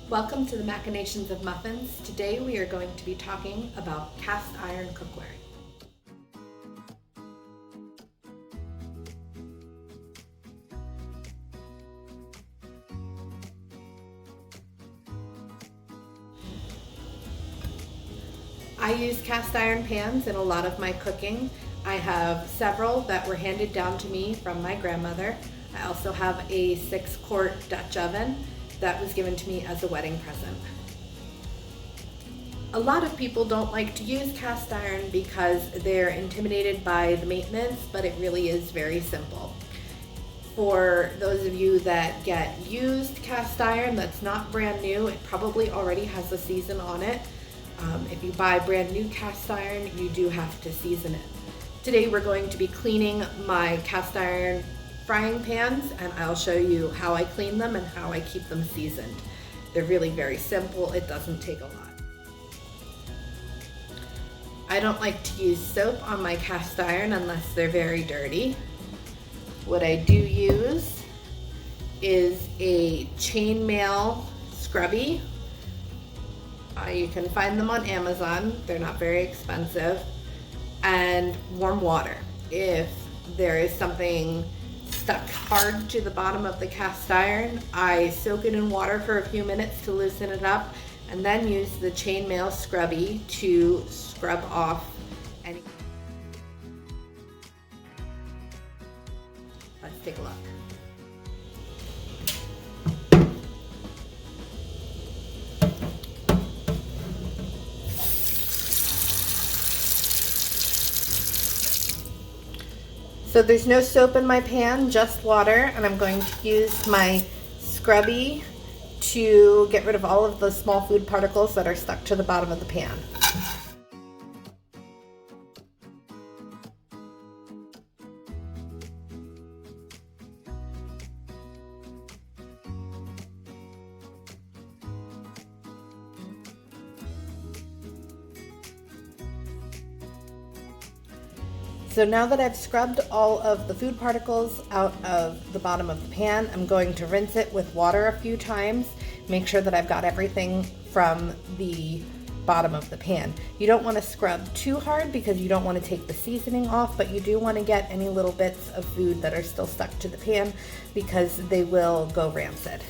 Welcome to the Machinations of Muffins. Today we are going to be talking about cast iron cookware. I use cast iron pans in a lot of my cooking. I have several that were handed down to me from my grandmother. I also have a 6-quart Dutch oven that was given to me as a wedding present. A lot of people don't like to use cast iron because they're intimidated by the maintenance, but it really is very simple. For those of you that get used cast iron that's not brand new, it probably already has a season on it. If you buy brand new cast iron, you do have to season it. Today we're going to be cleaning my cast iron frying pans, and I'll show you how I clean them and how I keep them seasoned. They're really very simple. It doesn't take a lot. I don't like to use soap on my cast iron unless they're very dirty. What I do use is a chainmail scrubby. You can find them on Amazon. They're not very expensive. And warm water. If there is something stuck hard to the bottom of the cast iron, I soak it in water for a few minutes to loosen it up, and then use the chainmail scrubby to scrub off any. Let's take a look. So there's no soap in my pan, just water, and I'm going to use my scrubby to get rid of all of the small food particles that are stuck to the bottom of the pan. So now that I've scrubbed all of the food particles out of the bottom of the pan, I'm going to rinse it with water a few times. Make sure that I've got everything from the bottom of the pan. You don't want to scrub too hard because you don't want to take the seasoning off, but you do want to get any little bits of food that are still stuck to the pan because they will go rancid.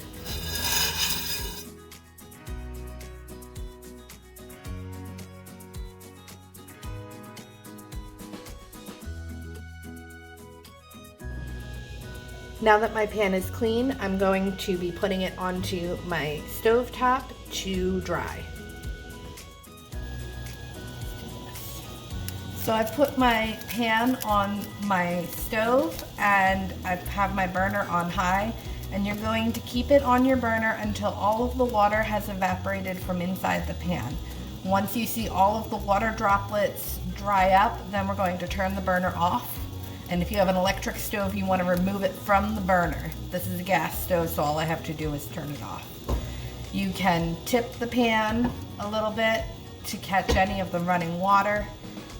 Now that my pan is clean, I'm going to be putting it onto my stove top to dry. So I've put my pan on my stove and I have my burner on high, and you're going to keep it on your burner until all of the water has evaporated from inside the pan. Once you see all of the water droplets dry up, then we're going to turn the burner off. And if you have an electric stove, you want to remove it from the burner. This is a gas stove, so all I have to do is turn it off. You can tip the pan a little bit to catch any of the running water.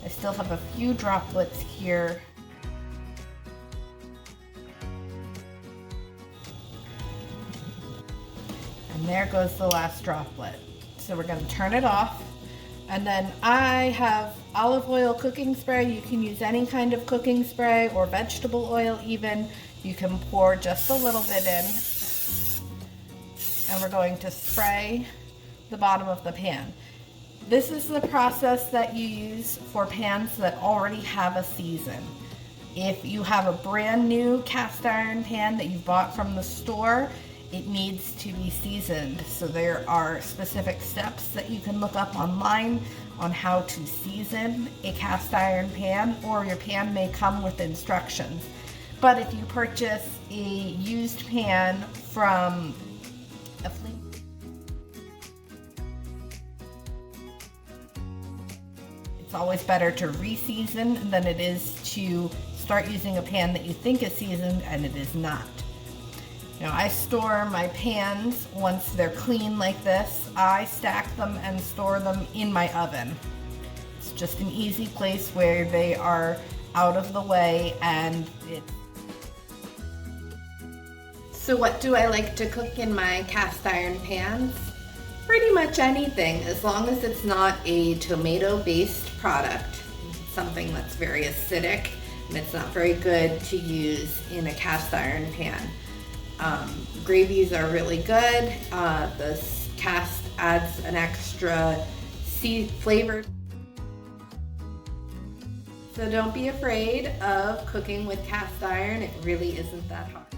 I still have a few droplets here. And there goes the last droplet. So we're going to turn it off. And then I have olive oil cooking spray. You can use any kind of cooking spray or vegetable oil even. You can pour just a little bit in. And we're going to spray the bottom of the pan. This is the process that you use for pans that already have a season. If you have a brand new cast iron pan that you bought from the store, it needs to be seasoned. So there are specific steps that you can look up online on how to season a cast iron pan, or your pan may come with instructions. But if you purchase a used pan from a flea, it's always better to re-season than it is to start using a pan that you think is seasoned and it is not. Now I store my pans once they're clean like this. I stack them and store them in my oven. It's just an easy place where they are out of the way and it's. So what do I like to cook in my cast iron pans? Pretty much anything, as long as it's not a tomato-based product, something that's very acidic, and it's not very good to use in a cast iron pan. Gravies are really good. The cast adds an extra sea flavor. So don't be afraid of cooking with cast iron. It really isn't that hard.